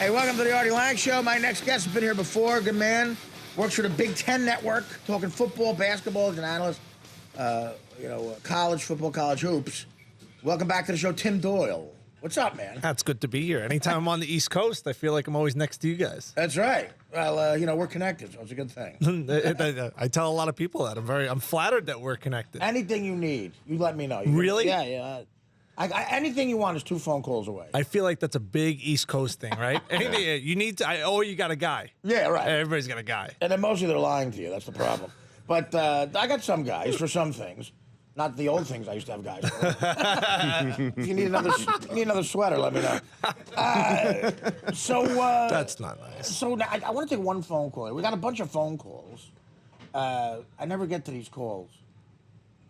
Hey, welcome to the Artie Lange Show. My next guest has been here before. Good man. Works for the Big Ten Network, talking football, basketball as an analyst. College football, college hoops. Welcome back to the show, Tim Doyle. What's up, man? That's good to be here. Anytime I'm on the East Coast, I feel like I'm always next to you guys. That's right. Well, we're connected, so it's a good thing. I tell a lot of people that. I'm flattered that we're connected. Anything you need, you let me know. Really? Yeah. Anything you want is 2 phone calls away. I feel like that's a big East Coast thing, right? Anything you need to. You got a guy. Yeah, right. Everybody's got a guy. And then mostly they're lying to you. That's the problem. But I got some guys for some things. Not the old things I used to have guys for. If you need another sweater, let me know. That's not nice. So now, I want to take one phone call. We got a bunch of phone calls. I never get to these calls.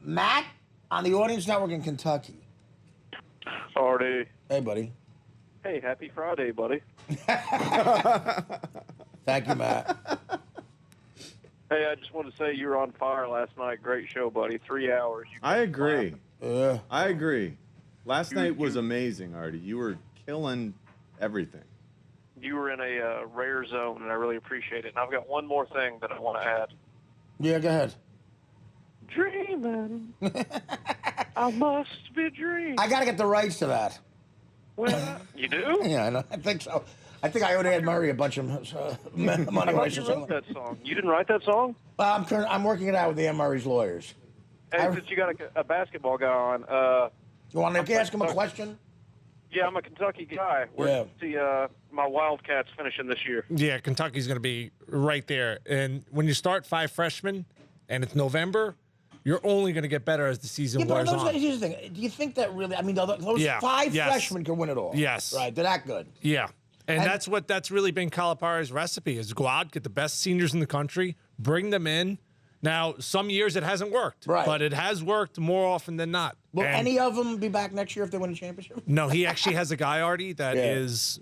Matt on the Audience Network in Kentucky. Artie. Hey, buddy. Hey, happy Friday, buddy. Thank you, Matt. Hey, I just wanted to say you were on fire last night. Great show, buddy. 3 hours. I agree. Yeah. I agree. Last night was amazing, Artie. You were killing everything. You were in a rare zone, and I really appreciate it. And I've got one more thing that I want to add. Yeah, go ahead. Dreaming. I must be dreaming. I got to get the rights to that. Well, you do? Yeah, I know. I think so. I think I owed Ed Murray a bunch of money. I thought you wrote that song. You didn't write that song? I'm working it out with the Ed Murray's lawyers. Hey, since you got a basketball guy on, you want to ask him a question? Yeah, I'm a Kentucky guy. Where's my Wildcats finishing this year? Yeah, Kentucky's going to be right there. And when you start 5 freshmen and it's November, you're only going to get better as the season wears on. Here's the thing. Do you think that really? I mean, those 5 freshmen can win it all. Yes. Right. They're that good. Yeah. And that's really been Calipari's recipe is go out, get the best seniors in the country, bring them in. Now, some years it hasn't worked, right, but it has worked more often than not. Will any of them be back next year if they win a championship? No, he actually has a guy, Artie, that is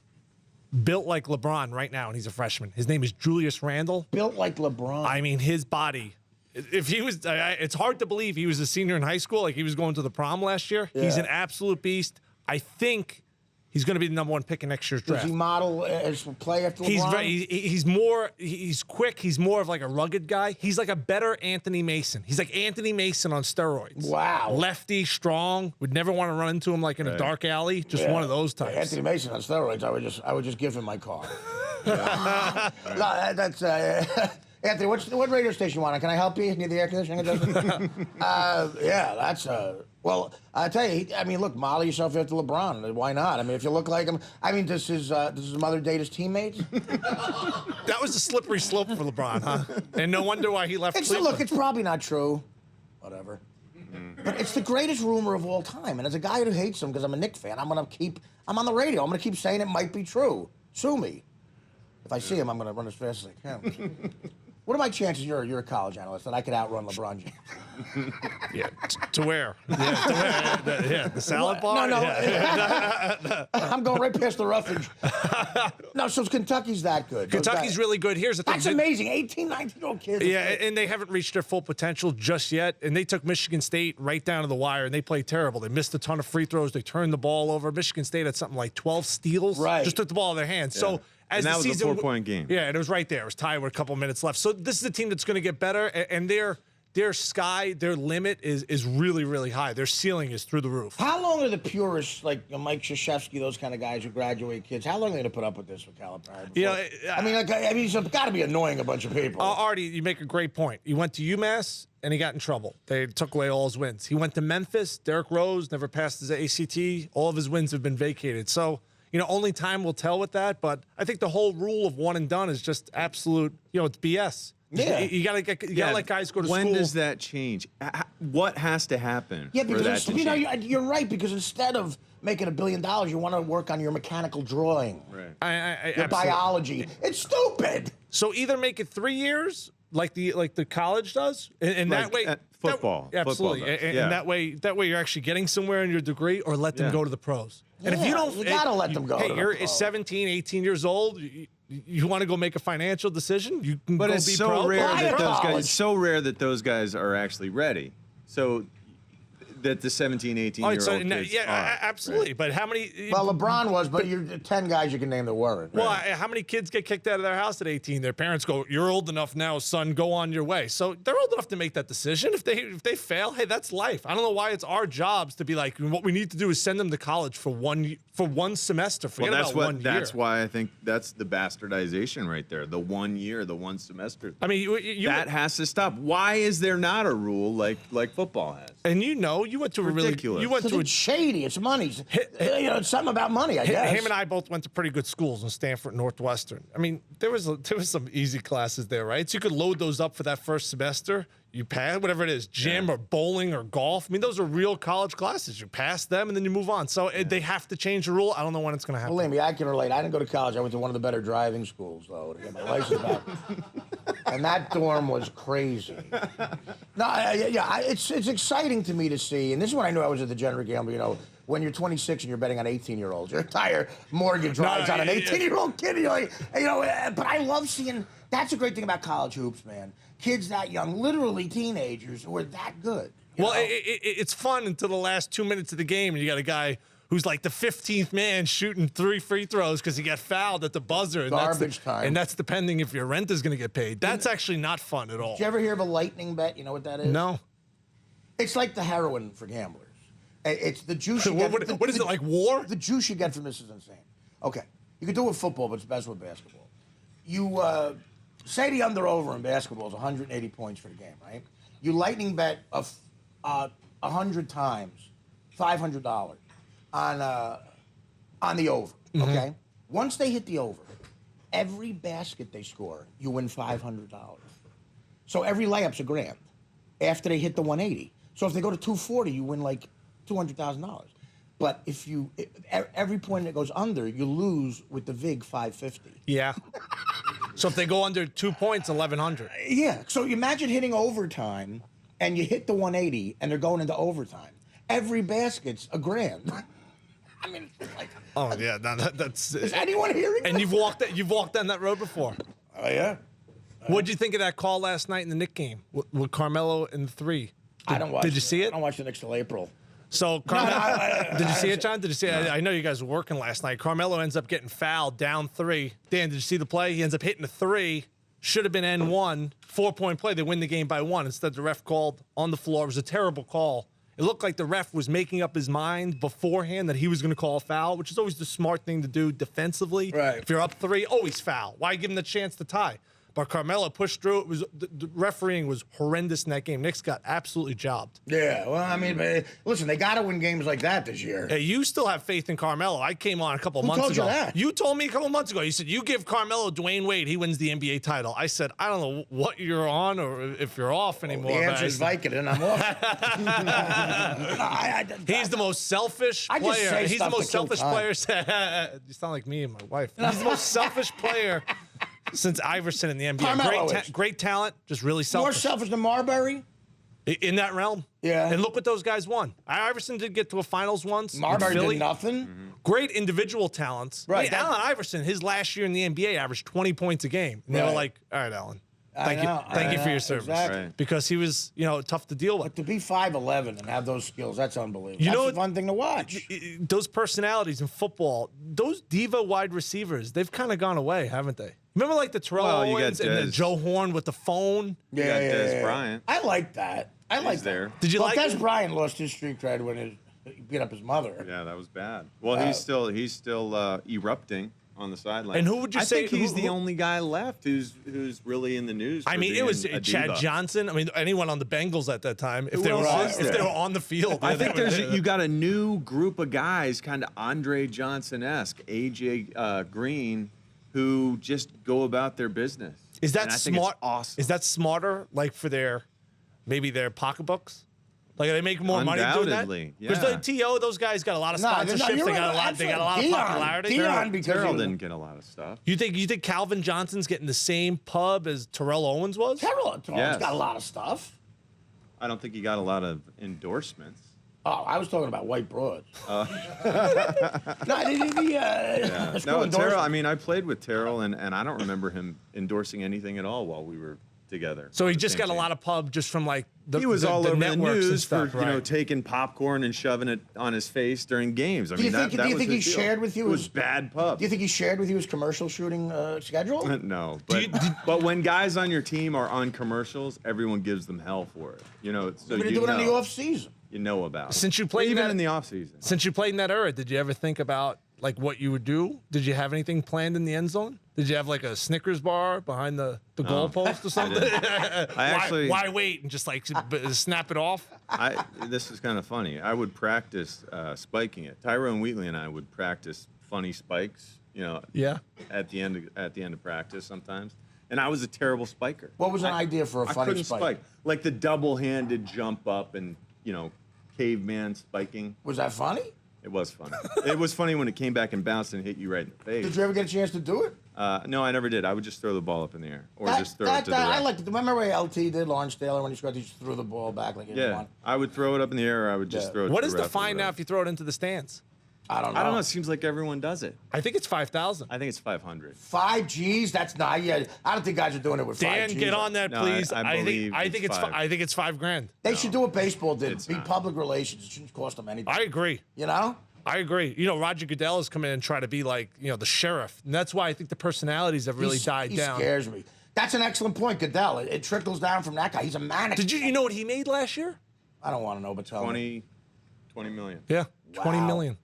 built like LeBron right now, and he's a freshman. His name is Julius Randle. Built like LeBron. I mean, his body. If he was, it's hard to believe he was a senior in high school, like he was going to the prom last year. Yeah. He's an absolute beast. I think he's going to be the #1 pick in next year's draft. Does he model as play after LeBron? He's quick. He's more of like a rugged guy. He's like a better Anthony Mason. He's like Anthony Mason on steroids. Wow. Lefty, strong. Would never want to run into him like in a dark alley. Just one of those types. Anthony Mason on steroids. I would just give him my car. No, that's. Anthony, what radio station you want? Can I help you? Need the air conditioning adjustment? That's well, I tell you, look, model yourself after LeBron. Why not? I mean, if you look like him, does his mother date his teammates? That was a slippery slope for LeBron, huh? And no wonder why he left Cleveland. Look, it's probably not true. Whatever. But it's the greatest rumor of all time. And as a guy who hates him because I'm a Knicks fan, I'm on the radio. I'm going to keep saying it might be true. Sue me. If I see him, I'm going to run as fast as I can. What are my chances you're a college analyst that I could outrun LeBron James? Yeah, to where? The salad bar? No. Yeah. I'm going right past the roughage. No, so Kentucky's that good. Kentucky's really good. Here's the thing. That's amazing. 18, 19-year-old kids. Yeah, and they haven't reached their full potential just yet. And they took Michigan State right down to the wire, and they played terrible. They missed a ton of free throws. They turned the ball over. Michigan State had something like 12 steals. Right. Just took the ball out of their hands. Yeah. So as and that the was season, a 4-point game. Yeah, and it was right there. It was tied with a couple minutes left. So this is a team that's going to get better, and their sky, their limit is really, really high. Their ceiling is through the roof. How long are the purists, like Mike Krzyzewski, those kind of guys who graduate kids, how long are they going to put up with this with Calipari? He's got to be annoying a bunch of people. Artie, you make a great point. He went to UMass, and he got in trouble. They took away all his wins. He went to Memphis. Derrick Rose never passed his ACT. All of his wins have been vacated. So, only time will tell with that. But I think the whole rule of one and done is just absolute, it's BS. Yeah. You gotta let guys go to school. When does that change? What has to happen? Yeah, because for that to change? you're right. Because instead of making $1 billion, you want to work on your mechanical drawing, right? Your biology. It's stupid. So either make it 3 years, like the college does, and that way football. Absolutely, football and that way you're actually getting somewhere in your degree, or let them go to the pros. And if you don't, you gotta let them go. Hey, you're 17, 18 years old. You want to go make a financial decision? You can. But go it's be so pro. rare that those guys. It's so rare that those guys are actually ready. So that the 17, 18-year-old so, kids yeah, are. absolutely. Right. But how many? Well, LeBron was, but you're 10 guys you can name that weren't. Well, Right. how many kids get kicked out of their house at 18? Their parents go, "You're old enough now, son. Go on your way." So they're old enough to make that decision. If they fail, hey, that's life. I don't know why it's our jobs to be like, what we need to do is send them to college for one semester. Forget about 1 year. That's why I think that's the bastardization right there. The 1 year, the one semester. I mean, that has to stop. Why is there not a rule like football has? And you went to a Ridiculous. you went to a It's shady. It's money. It's something about money, I guess. Him and I both went to pretty good schools in Stanford, Northwestern. I mean, there was some easy classes there, right? So you could load those up for that first semester. You pass whatever it is, gym or bowling or golf. I mean, those are real college classes. You pass them and then you move on. So they have to change the rule. I don't know when it's going to happen. Believe me, I can relate. I didn't go to college. I went to one of the better driving schools, though, to get my license back. And that dorm was crazy. No, it's exciting to me to see, and this is when I knew I was a degenerate gambler. You know, when you're 26 and you're betting on 18-year-olds, your entire mortgage rides on an 18-year-old kid. You're like, but I love seeing. That's a great thing about college hoops, man. Kids that young, literally teenagers, who are that good. Well, it's fun until the last 2 minutes of the game, and you got a guy who's like the 15th man shooting 3 free throws because he got fouled at the buzzer. And Garbage time. And that's depending if your rent is going to get paid. That's actually not fun at all. Did you ever hear of a lightning bet? You know what that is? No. It's like the heroin for gamblers. It's the juice you get. What is it, like war? The juice you get from this is insane. Okay, you can do it with football, but it's best with basketball. You say the under/over in basketball is 180 points for the game, right? You lightning bet 100 times, $500 on the over. Okay, once they hit the over, every basket they score, you win $500. So every layup's $1,000 after they hit the 180. So if they go to 240, you win like $200,000. But if every point that goes under, you lose with the VIG 550. Yeah. So if they go under 2 points, 1,100. Yeah. So you imagine hitting overtime, and you hit the 180, and they're going into overtime. Every basket's $1,000. I mean, it's like. Oh yeah, that's. Is anyone hearing? And you've walked down that road before. Oh yeah. What'd you think of that call last night in the Knicks game with Carmelo in 3? I don't watch. Did you see it? I don't watch the Knicks till April. So, Carmelo, did you see it, John? Did you see it? I know you guys were working last night. Carmelo ends up getting fouled down 3. Dan, did you see the play? He ends up hitting a 3. Should have been N1. 4-point play. They win the game by 1. Instead, the ref called on the floor. It was a terrible call. It looked like the ref was making up his mind beforehand that he was going to call a foul, which is always the smart thing to do defensively. Right. If you're up 3, always foul. Why give him the chance to tie? But Carmelo pushed through. It was the refereeing was horrendous in that game. Knicks got absolutely jobbed. Yeah, well, I mean, listen, they got to win games like that this year. Hey, you still have faith in Carmelo. I came on a couple of months told you ago. that? You told me a couple of months ago. You said, you give Carmelo Dwayne Wade, he wins the NBA title. I said, I don't know what you're on or if you're off anymore. The answer is Vicodin. I'm off. He's the most selfish I just player. say He's the stuff to most kill selfish time. player. You sound like me and my wife. He's the most selfish player since Iverson in the NBA. Carmelo Great talent, just really selfish. More selfish than Marbury? In that realm. Yeah. And look what those guys won. Iverson did get to a finals once. Marbury with Philly. did nothing. Great individual talents. Right, I mean, that- Allen Iverson, his last year in the NBA, averaged 20 points a game. And they were Right. like, all right, Allen, I know, thank you for I your know, service. exactly. Right. Because he was, tough to deal with. But to be 5'11" and have those skills, that's unbelievable. You know That's a what- fun thing to watch. Those personalities in football, those diva wide receivers, they've kind of gone away, haven't they? Remember like the Terrell Well, you got Owens and the Dez. Joe Horn with the phone? You got Dez Bryant. I like that. I like He's there. that. Did you But like Des him? Bryant lost his street cred when he beat up his mother. Yeah, that was bad. Well, he's still erupting on the sideline. And who would you I say- think he's who- the only guy left who's really in the news. I for mean, it being was a Chad diva. Johnson. I mean, anyone on the Bengals at that time, if Who they were else is if they there? were on the field. I yeah, think they were- you got a new group of guys, kind of Andre Johnson-esque, AJ Green, who just go about their business. Is that And I think smart? It's awesome. Is that smarter, like for maybe their pocketbooks? Like they make more money doing that? Undoubtedly, Because yeah. the TO, those guys got a lot of No, sponsorships. you're They got a right. lot. They got a lot of Deion- popularity. Deion because Terrell he- didn't get a lot of stuff. You think Calvin Johnson's getting the same pub as TerrellOwens was? Terrell's Yes. got a lot of stuff. I don't think he got a lot of endorsements. Oh, I was talking about white broads. No, No, Terrell. I mean, I played with Terrell, and I don't remember him endorsing anything at all while we were together. So he on the just same got a team. lot of pub just from like the He was all over the networks and news stuff, for right? taking popcorn and shoving it on his face during games. I Do you mean, think, that do you was think he his deal. shared with you It was his bad pub. Do you think he shared with you his commercial shooting schedule? No, but when guys on your team are on commercials, everyone gives them hell for it. You know, so You're gonna you do it in the know. off season. You know about it. Since you played even that- in the off season. Since you played in that era, did you ever think about like what you would do? Did you have anything planned in the end zone? Did you have like a Snickers bar behind the goalpost or something? Why wait and just like snap it off? This is kind of funny. I would practice spiking it. Tyrone Wheatley and I would practice funny spikes. You know, Yeah. at the end of practice sometimes. And I was a terrible spiker. What was an idea for a I funny couldn't spike? spike. Like the double-handed jump up and, you know, caveman spiking. Was that funny? It was funny. It was funny when it came back and bounced and hit you right in the face. Did you ever get a chance to do it? No, I never did. I would just throw the ball up in the air or just throw it to the I right. like it. Remember where LT did Lawrence Taylor when he scored? He just threw the ball back like he didn't Yeah, want. I would throw it up in the air or I would just Yeah. throw it What to is the the ref or fine now whatever. if you throw it into the stands? I don't know. I don't know. It seems like everyone does it. I think it's 5,000. I think it's 500. 5 G's? That's not. Yeah, I don't think guys are doing it with 5 Dan, G's. get on that, No, please. I believe think it's it's five. I think it's $5,000. They should do what baseball did. It's Be not. public relations. It shouldn't cost them anything. I agree. You know? I agree. You know, Roger Goodell has come in and tried to be like, you know, the sheriff. And that's why I think the personalities have really died he down. scares me. That's an excellent point, Goodell. It trickles down from that guy. He's a manic. Did you know what he made last year? I don't want to know, but tell me. 20 million. Yeah, 20 Wow. million.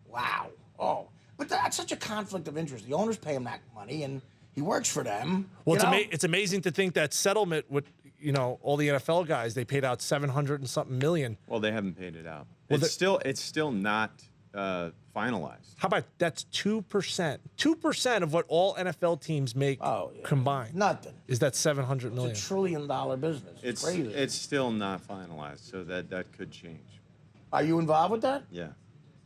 Wow. Oh. But that's such a conflict of interest. The owners pay him that money, and he works for them. Well, you know? it's amazing to think that settlement with, you know, all the NFL guys, they paid out 700 and something million. Well, they haven't paid it out. Well, It's still not finalized. How about that's 2%? 2% of what all NFL teams make combined. Nothing. Is that 700 million? It's a $1 trillion business. It's crazy. It's still not finalized, so that could change. Are you involved with that? Yeah.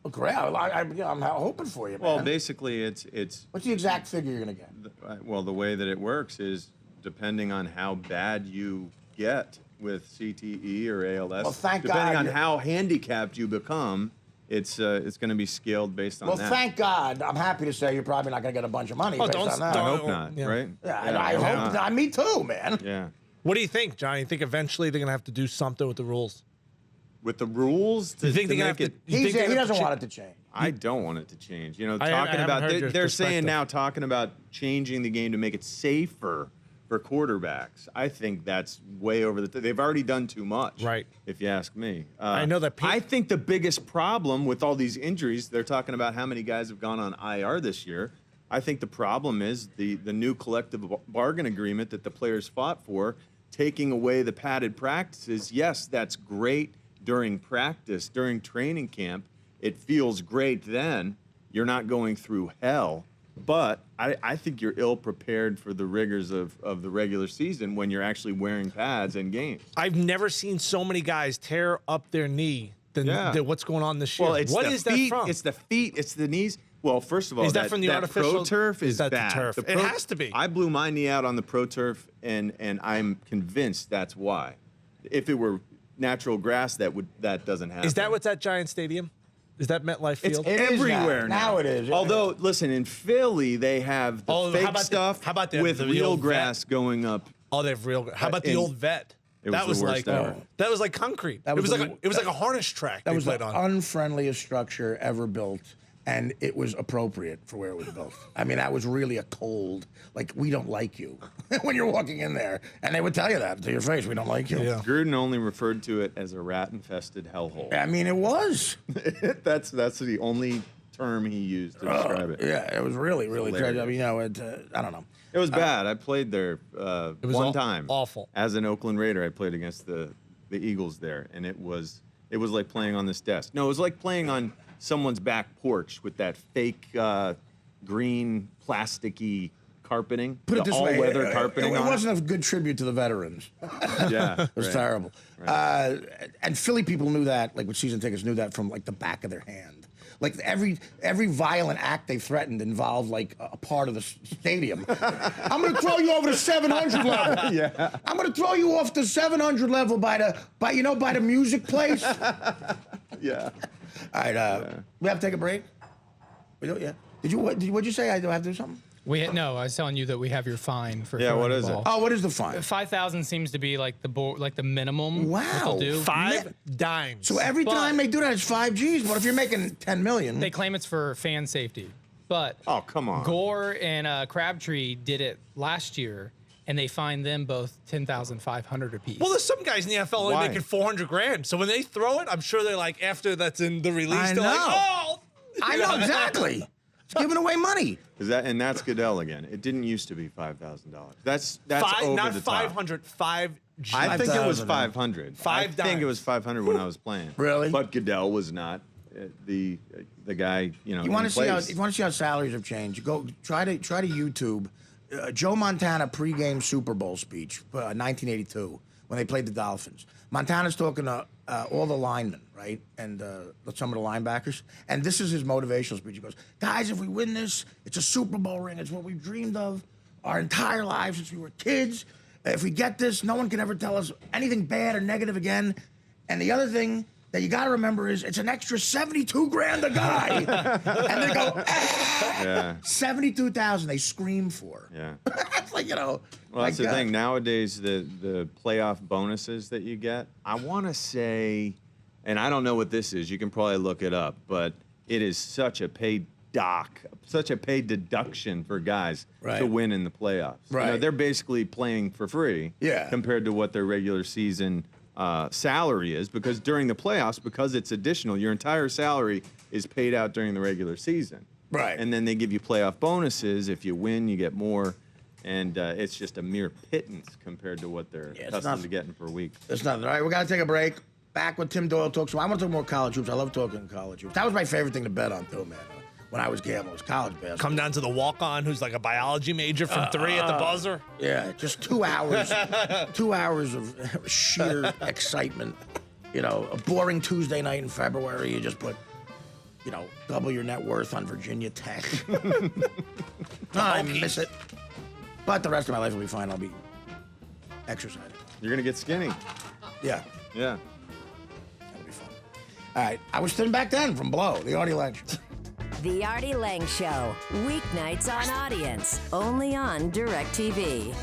Well, great. I'm hoping for you, man. Well, basically, it's What's the exact figure you're going to get? well, the way that it works is depending on how bad you get with CTE or ALS. Well, thank depending God on you're- how handicapped you become, it's going to be scaled based on Well, that. thank God. I'm happy to say you're probably not going to get a bunch of money based on that. I hope not, Yeah. right? Yeah, and I hope not. Me too, man. Yeah. What do you think, Johnny? You think eventually they're going to have to do something with the rules? With the rules to, You think to they're going make to have it. to? You He think they're gonna have doesn't to want it to change. I don't want it to change. You know, I talking haven't about heard your they're saying perspective. now talking about changing the game to make it safer for quarterbacks. I think that's way over the. They've already done too much. Right. If you ask me. I know that I think the biggest problem with all these injuries, they're talking about how many guys have gone on IR this year. I think the problem is the new collective bargain agreement that the players fought for, taking away the padded practices. Yes, that's great during practice, during training camp. It feels great then. You're not going through hell. But I think you're ill prepared for the rigors of the regular season when you're actually wearing pads in games. I've never seen so many guys tear up their knee than what's going on this year. Well, it's What the is feet, that from? It's the feet. It's the knees. Well, first of all, Is that from the artificial- Pro Turf is is that the bad. turf? It has to be. I blew my knee out on the Pro Turf, and I'm convinced that's why. If it were natural grass, that doesn't happen. Is that what's at Giant Stadium? Is that MetLife It's Field? It is everywhere now. Now it is. Although, listen, in Philly they have the Oh, fake how about the- stuff how about the- with the real old grass going up. Oh, they have real. How about the in- old vet? It was that was the worst like ever. that was like concrete. That It was was the- like it was like a harness track That they was the played on. unfriendliest structure ever built, and it was appropriate for where it was built. I mean, that was really a cold, like, we don't like you when you're walking in there. And they would tell you that to your face, we don't like you. Yeah. Gruden only referred to it as a rat-infested hellhole. I mean, it was. That's the only term he used to describe it. Yeah, it was really, really crazy. I Hilarious. mean, I don't know. It was bad. I played there was one time. awful. As an Oakland Raider, I played against the Eagles there, and it was like playing on this desk. No, it was like playing on someone's back porch with that fake green plasticky carpeting. Put it the this way. all-weather carpeting It on wasn't a good tribute to the veterans. Yeah, It was terrible. And Philly people knew that, like with season tickets, knew that from like the back of their hand. Like every violent act they threatened involved like a part of the stadium. I'm gonna throw you over the 700 level. Yeah. I'm gonna throw you off the 700 level by the music place. Yeah. All right, we have to take a break. We do, yeah. What'd you say? I have to do something. No, I was telling you that we have your fine for. Yeah, throwing what the is it? ball. Oh, what is the fine? 5,000 seems to be like the minimum. Wow. What they'll do. 5 dimes. So every time they do that, it's 5 G's. But if you're making 10 million, They claim it's for fan safety, but Oh, come on. Gore and Crabtree did it last year, and they fined them both $10,500 apiece. Well, there's some guys in the NFL only Why? making $400,000. So when they throw it, I'm sure they're like, after that's in the release, I they're like, know. oh. I know exactly. It's giving away money. And that's Goodell again. It didn't used to be $5,000. That's Five, over not the 500, 5 G. top. I think it was 5,000. 500. I think it dimes. was 500 when I was playing. Really? But Goodell was not the guy. You want to see how salaries have changed? Go try to YouTube Joe Montana pregame Super Bowl speech, 1982 when they played the Dolphins. Montana's talking to all the linemen, right, and some of the linebackers, and this is his motivational speech. He goes, "Guys, if we win this, it's a Super Bowl ring. It's what we've dreamed of our entire lives since we were kids. If we get this, no one can ever tell us anything bad or negative again. And the other thing that you got to remember is it's an extra $72,000 a guy." And they go, Yeah. 72,000 they scream for. Yeah. That's like, Well, my that's the God. thing. Nowadays, the playoff bonuses that you get, I want to say, and I don't know what this is. You can probably look it up, but it is such a paid deduction for guys Right. to win in the playoffs. Right. They're basically playing for free compared to what their regular season salary is, because during the playoffs, because it's additional, your entire salary is paid out during the regular season. Right. And then they give you playoff bonuses. If you win, you get more. And it's just a mere pittance compared to what they're it's accustomed nothing. to getting per week. It's nothing. All right, we got to take a break. Back with Tim Doyle talks. I want to talk more college hoops. I love talking college hoops. That was my favorite thing to bet on, too, man. When I was gambling, was college basketball. Come down to the walk-on who's like a biology major from 3 at the buzzer. Yeah, just 2 hours. 2 hours of sheer excitement. A boring Tuesday night in February. You just put, double your net worth on Virginia Tech. I miss it. But the rest of my life will be fine. I'll be exercising. You're going to get skinny. Yeah, Yeah. that'll be fun. All right, I was sitting back then from Blow, the Artie Lange Show. The Artie Lange Show, weeknights on Audience, only on DirecTV.